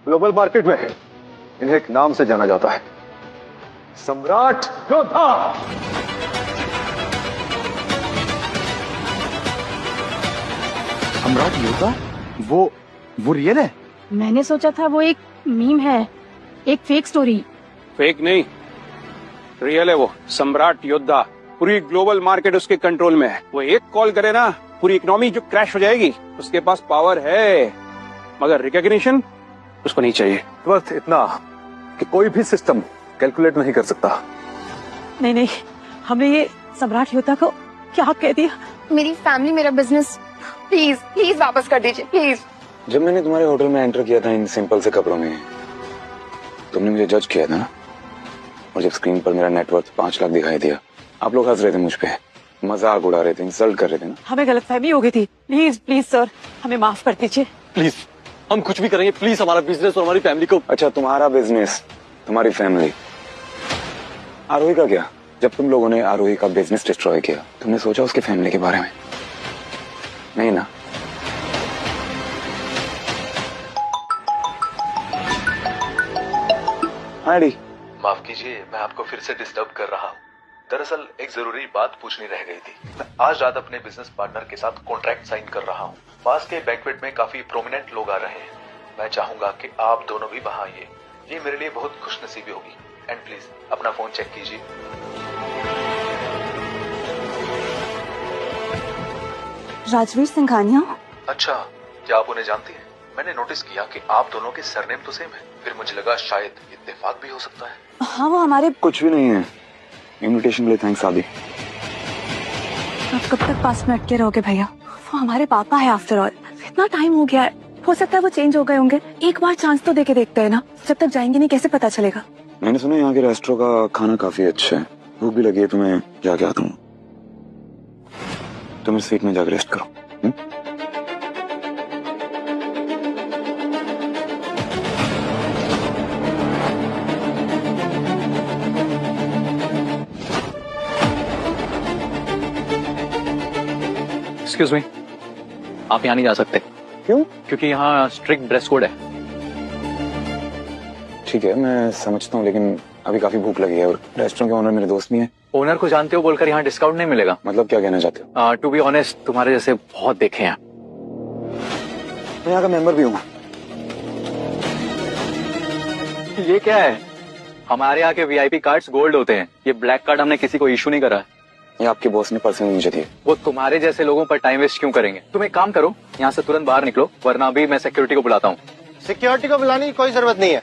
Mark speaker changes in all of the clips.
Speaker 1: Global market में इन्हें एक नाम से जाना जाता है, सम्राट योद्धा।
Speaker 2: सम्राट योद्धा? वो रियल है?
Speaker 3: मैंने सोचा था वो एक मीम है, एक फेक स्टोरी।
Speaker 4: फेक नहीं, रियल है वो। सम्राट योद्धा, पूरी ग्लोबल मार्केट उसके कंट्रोल में है। वो एक कॉल करे ना, पूरी इकोनॉमी जो क्रैश हो जाएगी। उसके पास पावर है, मगर रिकॉग्निशन उसको नहीं चाहिए।
Speaker 1: वर्थ इतना कि कोई भी सिस्टम कैलकुलेट नहीं कर सकता।
Speaker 3: नहीं, हमने ये सम्राट योद्धा को क्या कह दिया?
Speaker 5: मेरी फैमिली, मेरा बिजनेस, प्लीज वापस कर दीजिए प्लीज।
Speaker 6: जब मैंने तुम्हारे होटल में एंटर किया था इन सिंपल से कपड़ों में, तुमने मुझे जज किया था ना, और जब स्क्रीन पर मेरा नेटवर्थ 5 लाख दिखाई दिया, आप लोग हंस रहे थे मुझ पे, मजाक उड़ा रहे थे, इंसल्ट कर रहे थे ना।
Speaker 3: हमें गलतफहमी हो गई थी। प्लीज सर, हमें माफ कर दीजिए।
Speaker 2: प्लीज, हम कुछ भी करेंगे, प्लीज हमारा बिजनेस और हमारी फैमिली को।
Speaker 6: अच्छा, तुम्हारा बिजनेस, तुम्हारी फैमिली, आरोही का क्या? जब तुम लोगों ने आरोही का बिजनेस डिस्ट्रॉय किया, तुमने सोचा उसकी फैमिली के बारे में? नहीं ना? हाँ डी।
Speaker 7: माफ कीजिए, मैं आपको फिर से डिस्टर्ब कर रहा हूँ। दरअसल एक जरूरी बात पूछनी रह गई थी। मैं आज रात अपने बिजनेस पार्टनर के साथ कॉन्ट्रैक्ट साइन कर रहा हूँ। पास के बैंक्वेट में काफी प्रोमिनेंट लोग आ रहे हैं। मैं चाहूंगा कि आप दोनों भी वहां आइए। ये मेरे लिए बहुत खुशनसीबी होगी। एंड प्लीज अपना फोन चेक कीजिए।
Speaker 3: राजवीर सिंघानिया?
Speaker 7: अच्छा, क्या आप उन्हें जानती हैं? मैंने नोटिस किया कि आप दोनों के सरनेम तो सेम है। फिर मुझे लगा शायद इत्तेफाक भी हो सकता है।
Speaker 3: हाँ, वो हमारे।
Speaker 6: कुछ भी नहीं है। इनविटेशन के लिए थैंक्स आदि।
Speaker 3: आप कब तक पास में अटके रहोगे भैया? वो हमारे पापा है आफ्टर ऑल। इतना टाइम हो गया है, हो सकता है वो चेंज हो गए होंगे। एक बार चांस तो देके देखते हैं ना। जब तक जाएंगे नहीं कैसे पता चलेगा?
Speaker 6: मैंने सुना यहाँ के रेस्टोरेंट का खाना काफी अच्छा है। भूख भी लगी है, तुम्हें जाके आता हूँ। तुम इस सीट में जाकर रेस्ट करो।
Speaker 2: एक्सक्यूज मी, आप यहाँ नहीं जा सकते।
Speaker 6: क्यों?
Speaker 2: क्योंकि यहाँ स्ट्रिक्ट ड्रेस कोड है।
Speaker 6: ठीक है, मैं समझता हूँ, लेकिन अभी काफी भूख लगी है और रेस्टोरेंट के ओनर मेरे दोस्त भी हैं।
Speaker 2: ओनर को जानते हो बोलकर यहाँ डिस्काउंट नहीं मिलेगा।
Speaker 6: मतलब क्या कहना चाहते हो?
Speaker 2: टू बी ऑनेस्ट, तुम्हारे जैसे बहुत देखे हैं।
Speaker 6: मैं यहाँ का मेंबर भी हूँ।
Speaker 2: ये क्या है? हमारे यहाँ के वीआईपी कार्ड्स गोल्ड होते हैं। ये ब्लैक कार्ड हमने किसी को इशू नहीं करा।
Speaker 6: ये आपके बॉस ने पर्सनली मुझे दिए।
Speaker 2: वो तुम्हारे जैसे लोगों पर टाइम वेस्ट क्यों करेंगे? तुम एक काम करो, यहाँ से तुरंत बाहर निकलो, वरना अभी मैं सिक्योरिटी को बुलाता हूँ।
Speaker 8: सिक्योरिटी को बुलाने की कोई जरूरत नहीं है।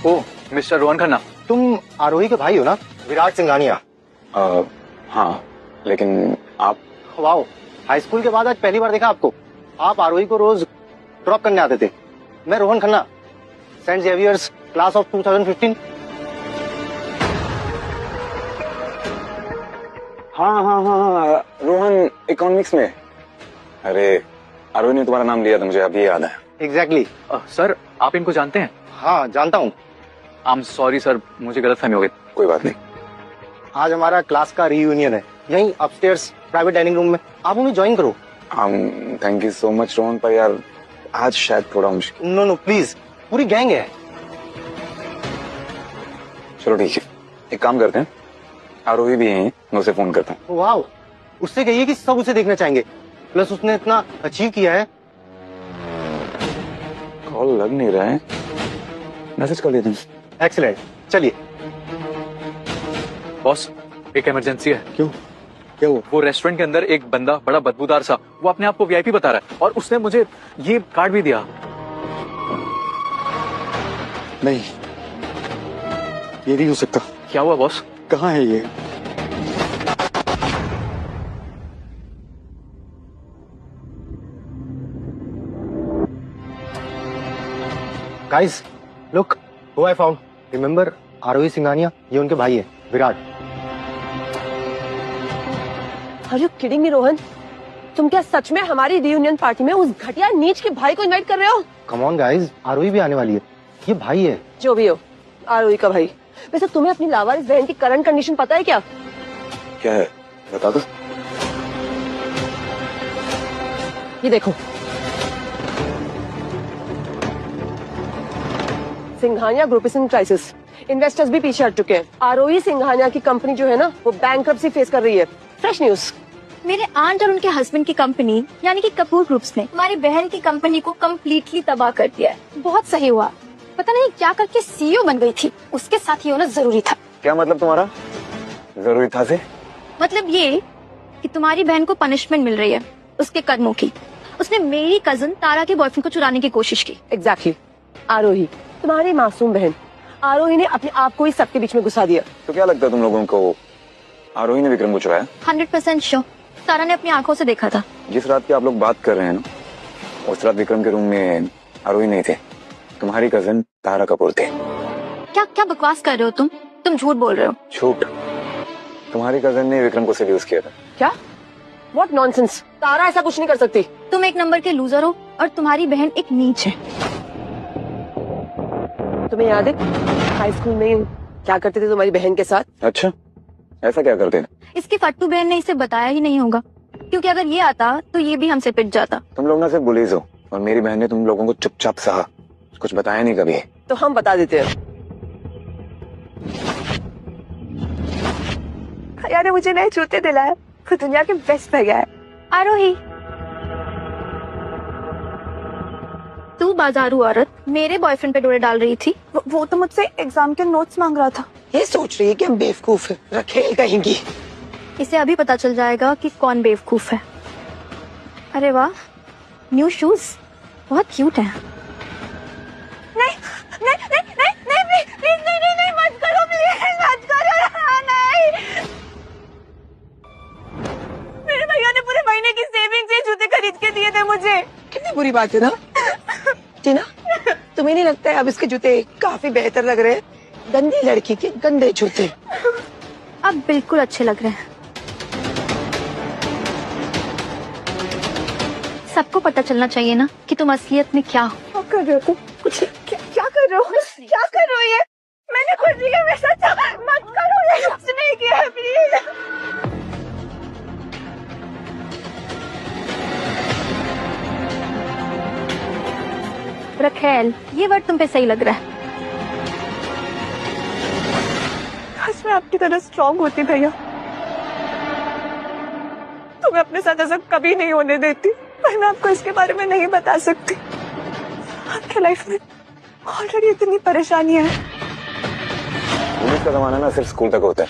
Speaker 2: ओह, मिस्टर रोहन खन्ना,
Speaker 8: तुम आरोही के भाई हो ना, विराट सिंघानिया?
Speaker 6: हाँ, लेकिन आप?
Speaker 8: वाओ, हाई स्कूल के बाद आज पहली बार देखा आपको। आप आरोही को रोज ड्रॉप करने आते थे। मैं Rohan Khanna, Saint Xavier's class of 2015।
Speaker 6: हाँ, रोहन इकोनॉमिक्स में। अरे, आरोही ने तुम्हारा नाम लिया था, मुझे अभी याद आया।
Speaker 8: एग्जैक्टली।
Speaker 2: सर, आप इनको जानते हैं?
Speaker 8: हाँ, जानता हूँ।
Speaker 2: आई एम सॉरी सर, मुझे गलतफहमी हो गई।
Speaker 6: कोई बात नहीं।
Speaker 8: आज हमारा क्लास का रीयूनियन है, यहीं अपस्टेयर्स प्राइवेट डाइनिंग रूम में। आप उन्हें ज्वाइन करो।
Speaker 6: Thank you so much Rohan, पर यार आज शायद थोड़ा मुश्किल।
Speaker 8: नो प्लीज, पूरी गैंग है।
Speaker 6: चलो ठीक है, एक काम करते हैं, आरोही भी है, मैं उसे फोन करता हूँ।
Speaker 8: वाह, उससे कहिए कि सब उसे देखना चाहेंगे। प्लस उसने इतना अचीव किया है।
Speaker 6: कॉल लग नहीं रहा है, मैसेज कर देते हैं।
Speaker 8: एक्सीलेंट, चलिए।
Speaker 2: बॉस, एक इमरजेंसी है।
Speaker 8: क्यों? क्या हुआ?
Speaker 2: वो रेस्टोरेंट के अंदर एक बंदा बड़ा बदबूदार सा, वो अपने आप को वीआईपी बता रहा है और उसने मुझे ये कार्ड भी दिया।
Speaker 8: नहीं, ये नहीं हो सकता।
Speaker 2: क्या हुआ बॉस?
Speaker 8: कहाँ है ये? Guys, look, who I found. Remember Aarohi Singhania? ये उनके भाई है, Virat.
Speaker 3: Are you kidding me Rohan? तुम क्या सच में हमारी रियूनियन पार्टी में उस घटिया नीच के भाई को इनवाइट कर रहे हो?
Speaker 8: कम ऑन गाइस, आरोही भी आने वाली है। ये भाई है।
Speaker 3: जो भी हो, आरोही का भाई। वैसे तुम्हें अपनी लावारिस बहन की करंट कंडीशन पता है क्या?
Speaker 6: क्या है, बता दो।
Speaker 3: ये देखो।
Speaker 9: Singhania group is in crisis. Investors भी पीछे हट चुके हैं। आरोही सिंघानिया की कंपनी जो है ना, वो बैंकरप्सी फेस कर रही है। Fresh news.
Speaker 5: मेरे आंट और उनके हस्बैंड की कंपनी यानी कि कपूर ग्रुप्स ने हमारी बहन की कंपनी को कम्प्लीटली तबाह कर दिया है। बहुत सही हुआ, पता नहीं क्या करके सीईओ बन गई थी। उसके साथ ही होना जरूरी था।
Speaker 6: क्या मतलब तुम्हारा जरूरी था से?
Speaker 5: मतलब ये कि तुम्हारी बहन को पनिशमेंट मिल रही है उसके कर्मों की। उसने मेरी कजन तारा के बॉयफ्रेंड को चुराने की कोशिश की।
Speaker 9: एग्जैक्टली। आरोही, तुम्हारी मासूम बहन आरोही ने अपने आप को ही सबके बीच में घुसा दिया।
Speaker 6: तो क्या लगता है तुम लोगों को आरोही ने विक्रम को चुराया?
Speaker 5: 100% श्योर। तारा ने अपनी आंखों से देखा था।
Speaker 6: जिस रात की आप लोग बात कर रहे हैं ना, उस रात विक्रम के रूम में आरोही नहीं थे, तुम्हारी कजन तारा कपूर थे।
Speaker 5: क्या क्या बकवास कर रहे हो तुम? तुम झूठ बोल रहे हो।
Speaker 6: झूठ? तुम्हारी कजन ने विक्रम को सेड्यूस किया था।
Speaker 9: क्या? What nonsense. तारा ऐसा कुछ नहीं कर सकती।
Speaker 5: तुम एक नंबर के लूजर हो और तुम्हारी बहन एक नीच है।
Speaker 9: तुम्हें याद है हाई स्कूल में क्या करते थे तुम्हारी बहन के साथ?
Speaker 6: अच्छा, ऐसा क्या करते थे?
Speaker 5: इसकी फट्टू बहन ने इसे बताया ही नहीं होगा, क्योंकि अगर ये आता तो ये भी हमसे पिट जाता।
Speaker 6: तुम लोग ना सिर्फ बुलीज हो, और मेरी बहन ने तुम लोगों को चुपचाप सहा, कुछ बताया नहीं कभी।
Speaker 9: तो हम बता देते हैं।
Speaker 3: भैया ने मुझे नए जूते दिलाए, वो दुनिया के बेस्ट भैया है।
Speaker 5: आरोही, तू बाजारू औरत मेरे बॉयफ्रेंड पे डोरे डाल रही थी।
Speaker 3: वो तो मुझसे एग्जाम के नोट्स मांग रहा था।
Speaker 9: ये सोच रही है कि हम बेवकूफ है, रखेल कहेंगी।
Speaker 5: इसे अभी पता चल जाएगा कि कौन बेवकूफ है। अरे वाह, न्यू शूज बहुत क्यूट है।
Speaker 3: नहीं नहीं नहीं नहीं नहीं प्लीज नहीं नहीं नहीं मत करो, प्लीज मत करो। नहीं, मेरे भैया ने पूरे महीने की सेविंग से जूते खरीद के दिए थे मुझे।
Speaker 9: कितनी बुरी बात है ना टीना, तुम्हें नहीं लगता है अब इसके जूते काफी बेहतर लग रहे हैं? गंदी लड़की के गंदे जूते
Speaker 5: अब बिल्कुल अच्छे लग रहे हैं। सबको पता चलना चाहिए ना कि तुम असलियत में क्या हो।
Speaker 3: क्या कर रहे हो तुम? कुछ क्या कर रहे हो? क्या कर रहे हो? ये मैंने कुछ नहीं किया, मेरे साथ मत करो, ये कुछ नहीं किया प्लीज।
Speaker 5: रखेल, ये वर्ड तुम पे सही लग रहा है।
Speaker 3: काश मैं आपकी तरह स्ट्रॉन्ग होती भैया, तुम्हें अपने साथ ऐसा कभी नहीं होने देती, पर मैं आपको इसके बारे में नहीं बता सकती। आपके लाइफ में ऑलरेडी इतनी परेशानियां हैं।
Speaker 6: पुलिस का जमाना ना सिर्फ स्कूल तक होता है,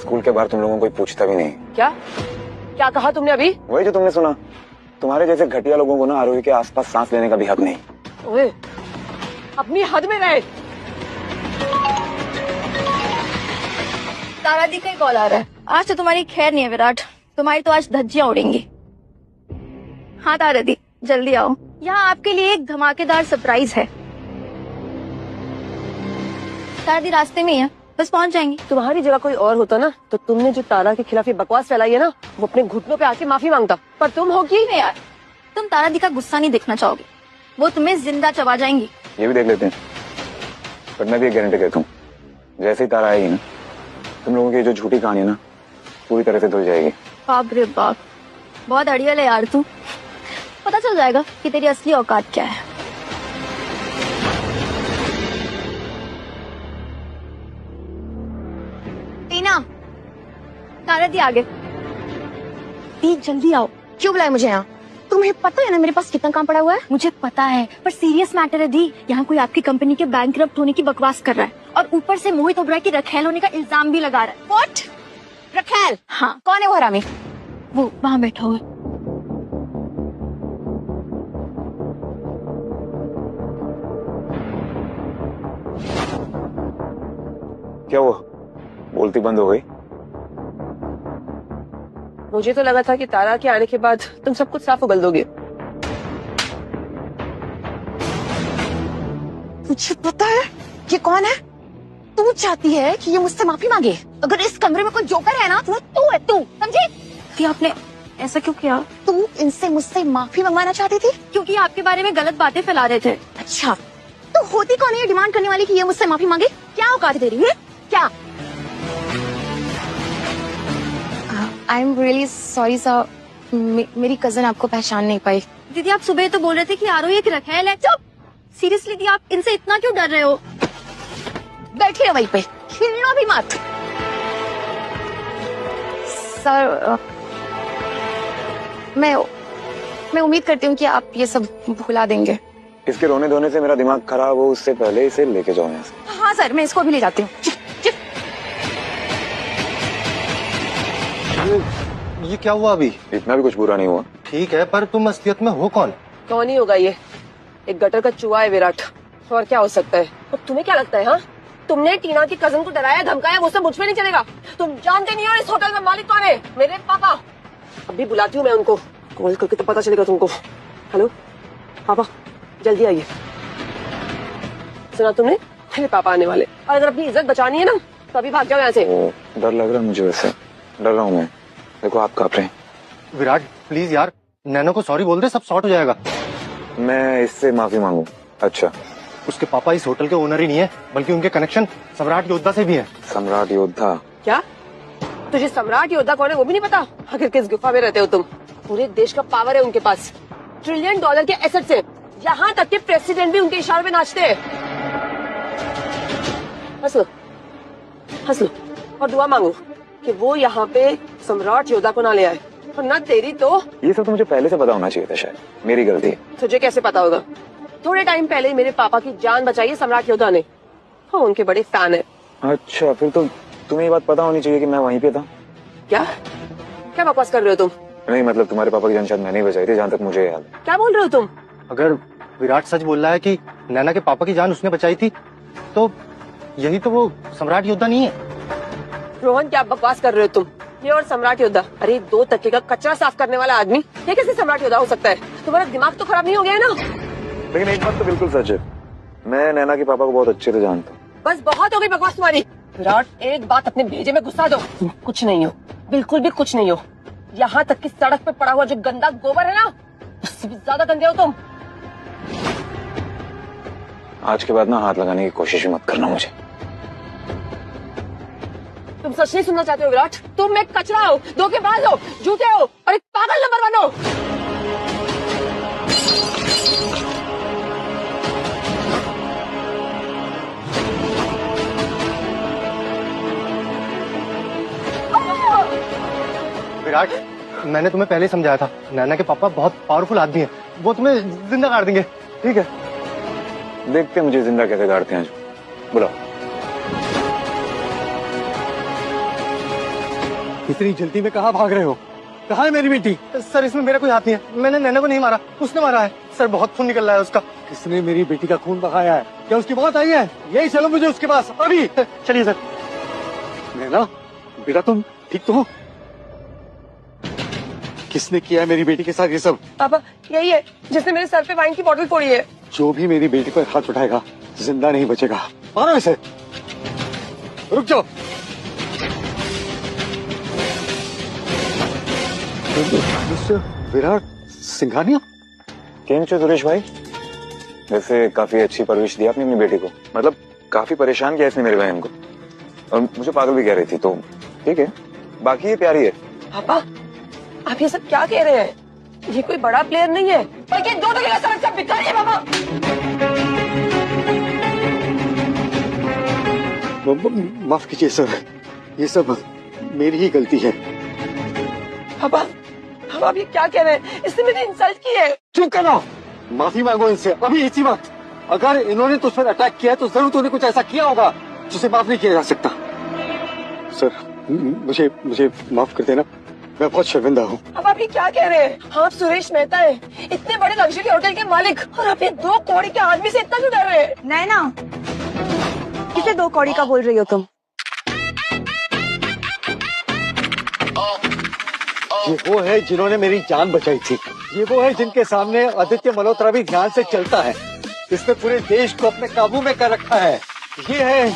Speaker 6: स्कूल के बाहर तुम लोगों को कोई पूछता भी नहीं।
Speaker 9: क्या क्या कहा तुमने अभी?
Speaker 6: वही जो तुमने सुना। तुम्हारे जैसे घटिया लोगों को ना आरोही के आसपास सांस लेने का भी हक नहीं।
Speaker 9: ओए, अपनी हद में रहे।
Speaker 5: तारा दी का कॉल आ रहा है। आज तो तुम्हारी खैर नहीं है विराट, तुम्हारी तो आज धज्जियां उड़ेंगी। हाँ तारा दी, जल्दी आओ, यहाँ आपके लिए एक धमाकेदार सरप्राइज है। तारा दी रास्ते में ही है, बस पहुँच जाएंगी।
Speaker 9: तुम्हारी जगह कोई और होता ना, तो तुमने जो तारा के खिलाफ ये बकवास फैलाई है ना, वो अपने घुटनों पे आके माफी मांगता। पर तुम होगी
Speaker 5: नहीं यार, तुम तारा दी का गुस्सा नहीं देखना चाहोगे, वो तुम्हें जिंदा चबा जाएंगी।
Speaker 6: ये भी देख लेते हैं, पर मैं भी एक गारंटी देता हूँ, जैसे ही तारा आएगी ना, तुम लोगों की जो झूठी कहानी है ना, पूरी तरह से धुल जाएगी।
Speaker 5: बाप रे बाप, बहुत अड़ियल है यार तू। पता चल जाएगा कि तेरी असली औकात क्या है। टीना, तारा दी आगे। दी जल्दी आओ।
Speaker 10: क्यों बुलाया मुझे यहाँ? तुम्हें पता है ना मेरे पास कितना काम पड़ा हुआ है?
Speaker 5: मुझे पता है, पर सीरियस मैटर है दी। यहाँ कोई आपकी कंपनी के बैंकरप्ट होने की बकवास कर रहा है, और ऊपर से मोहित ओबराय की रखेल होने का इल्जाम भी लगा रहा है।
Speaker 10: What? रखेल?
Speaker 5: हाँ।
Speaker 10: कौन है वो हरामी?
Speaker 5: वो वहाँ बैठा हुआ है।
Speaker 6: क्या हुआ, बोलती बंद हो गई?
Speaker 9: मुझे तो लगा था कि तारा के आने के बाद तुम सब कुछ साफ उगल दोगे।
Speaker 10: मुझे पता है ये कौन है। तू चाहती है कि ये मुझसे माफी मांगे। अगर इस कमरे में कोई जोकर है ना, तो तू है, तू समझी?
Speaker 5: दी आपने ऐसा क्यों किया?
Speaker 10: तू इनसे मुझसे माफी मंगवाना चाहती थी?
Speaker 5: क्योंकि आपके बारे में गलत बातें फैला रहे थे।
Speaker 10: अच्छा, तो होती कौन है ये डिमांड करने वाली कि ये मुझसे माफी मांगे? क्या औकात है तेरी? क्या? I am really sorry sir, मेरी कजन आपको पहचान नहीं पाई।
Speaker 5: दीदी आप सुबह तो बोल रहे थे कि आरोही एक रखेल है। चुप। सीरियसली दी, आप इनसे इतना क्यों डर रहे हो?
Speaker 10: बैठिए वहीं पे, हिलना भी मत। सर मैं उम्मीद करती हूँ कि आप ये सब भुला देंगे।
Speaker 6: इसके रोने धोने से मेरा दिमाग खराब हो उससे पहले इसे लेके जाओ यहाँ से।
Speaker 10: हाँ सर, मैं इसको भी ले जाती हूँ।
Speaker 8: ये क्या हुआ अभी?
Speaker 6: इतना भी कुछ बुरा नहीं हुआ।
Speaker 8: ठीक है, पर तुम असलियत में हो कौन?
Speaker 9: कौन ही होगा ये? एक गटर का चूहा है विराट, और क्या हो सकता है? और तुम्हें क्या लगता है? हाँ, तुमने टीना की कजन को डराया धमकाया, वो सब मुझ पे नहीं चलेगा। तुम जानते नहीं हो इस होटल का मालिक कौन है? मेरे पापा। अभी बुलाती हूँ मैं उनको, कॉल करके तो पता चलेगा तुमको। हेलो पापा, जल्दी आइए। सुना तुमने? मेरे पापा आने वाले, और अगर अपनी इज्जत बचानी है ना तो अभी भाग जाओ यहाँ से।
Speaker 6: डर लग रहा है मुझे, वैसे डर रहा हूँ मैं। देखो आप कांप रहे हैं।
Speaker 8: विराट प्लीज यार, नैनो को सॉरी बोल दे, सब सॉर्ट हो जाएगा।
Speaker 6: मैं इससे माफी मांगू? अच्छा,
Speaker 8: उसके पापा इस होटल के ओनर ही नहीं है, बल्कि उनके कनेक्शन सम्राट योद्धा से भी है।
Speaker 6: सम्राट योद्धा?
Speaker 9: क्या तुझे सम्राट योद्धा कौन है वो भी नहीं पता? आखिर किस गुफा में रहते हो तुम? पूरे देश का पावर है उनके पास, $1 ट्रिलियन के एसेट्स है, यहाँ तक के प्रेसिडेंट भी उनके इशारे पे नाचते हैं। हंस लो और दुआ मांगो कि वो यहाँ पे सम्राट योद्धा को ना ले आए, और ना तेरी तो।
Speaker 6: ये सब तो मुझे पहले से पता होना चाहिए था, शायद मेरी गलती।
Speaker 9: तुझे कैसे पता होगा? थोड़े टाइम पहले ही मेरे पापा की जान बचाई है सम्राट योद्धा ने। हाँ, उनके बड़े फैन है।
Speaker 6: अच्छा, फिर तो तुम्हें ये बात पता होनी चाहिए कि मैं वहीं पे था।
Speaker 9: क्या क्या बकवास कर रहे हो तुम?
Speaker 6: नहीं मतलब तुम्हारे पापा की जान शायद मैंने ही बचाई थी, जहाँ तक मुझे याद है।
Speaker 9: क्या बोल रहे हो तुम?
Speaker 8: अगर विराट सच बोल रहा है कि नैना के पापा की जान उसने बचाई थी, तो यही तो वो सम्राट योद्धा नहीं है।
Speaker 9: रोहन, क्या बकवास कर रहे हो तुम? ये और सम्राट योद्धा, अरे 2 टके का कचरा साफ करने वाला आदमी, ये कैसे सम्राट योद्धा हो सकता है? तुम्हारा दिमाग तो खराब नहीं हो गया है ना?
Speaker 6: लेकिन एक बात तो बिल्कुल सच है, मैं नैना के पापा को बहुत अच्छे से जानता हूँ।
Speaker 9: बस बहुत हो गई बकवास तुम्हारी। विराट, एक बात अपने भेजे में घुसा दो, तुम कुछ नहीं हो, बिल्कुल भी कुछ नहीं हो। यहाँ तक कि सड़क पे पड़ा हुआ जो गंदा गोबर है ना, उससे भी ज्यादा गंदे हो तुम।
Speaker 6: आज के बाद ना हाथ लगाने की कोशिश भी मत करना मुझे।
Speaker 9: तुम सच नहीं सुनना चाहते हो विराट? तुम एक कचरा हो, धोखेबाज हो, झूठे हो और एक पागल नंबर 1 हो।
Speaker 8: विराट, मैंने तुम्हें पहले ही समझाया था, नैना के पापा बहुत पावरफुल आदमी है, वो तुम्हें जिंदा गाड़ देंगे। ठीक है,
Speaker 6: देखते हैं मुझे जिंदा कैसे गाड़ते हैं। बुलाओ।
Speaker 8: इतनी जल्दी में कहाँ भाग रहे हो? कहाँ है मेरी बेटी? सर, इसमें मेरा कोई हाथ नहीं है, मैंने नैना को नहीं मारा, उसने मारा है। सर, बहुत खून निकल रहा है उसका। किसने मेरी बेटी का खून बहाया है? क्या उसकी मौत आई है? यही चलो मुझे उसके पास अभी। चलिए सर। नैना बेटा, तुम ठीक तो हो? किसने किया है मेरी बेटी के साथ ये सब?
Speaker 9: पापा, यही है जिसने मेरे सर पे वाइन की बोतल फोड़ी है।
Speaker 8: जो भी मेरी बेटी पर हाथ उठाएगा जिंदा नहीं बचेगा। मारो इसे। रुक जाओ। विराट सिंघानिया।
Speaker 6: केम छो सुरेश भाई? वैसे काफी अच्छी परवरिश दी आपने अपनी बेटी को, मतलब काफी परेशान किया इसने मेरे बहन को, और मुझे पागल भी कह रही थी, तो ठीक है, बाकी ये प्यारी है।
Speaker 9: पापा, आप ये सब क्या कह रहे हैं? ये कोई बड़ा प्लेयर नहीं है, बल्कि 2 टके का सड़क से भिखारी है। पापा,
Speaker 8: माफ कीजिए सर, ये सब मेरी ही गलती है।
Speaker 9: पापा, आप ये क्या कह रहे हैं? इसने मेरी इंसल्ट की है।
Speaker 8: चुप करो, माफी मांगो इनसे अभी इसी वक्त। अगर इन्होंने तुझ पर अटैक किया है तो जरूर तूने कुछ ऐसा किया होगा जिसे माफ नहीं किया जा सकता। सर, मुझे माफ कर देना, मैं बहुत शर्मिंदा हूँ।
Speaker 9: अब आप ये क्या कह रहे हैं? आप सुरेश मेहता हैं, इतने बड़े लग्जरी होटल के मालिक, और आप ये 2 कौड़ी के आदमी से इतना क्यों डर रहे हैं?
Speaker 3: नैना, किसे 2 कौड़ी का बोल रही हो तुम?
Speaker 8: ये वो है जिन्होंने मेरी जान बचाई थी, ये वो है जिनके सामने आदित्य मल्होत्रा भी ध्यान से चलता है, इसने पूरे देश को अपने काबू में कर रखा है। ये है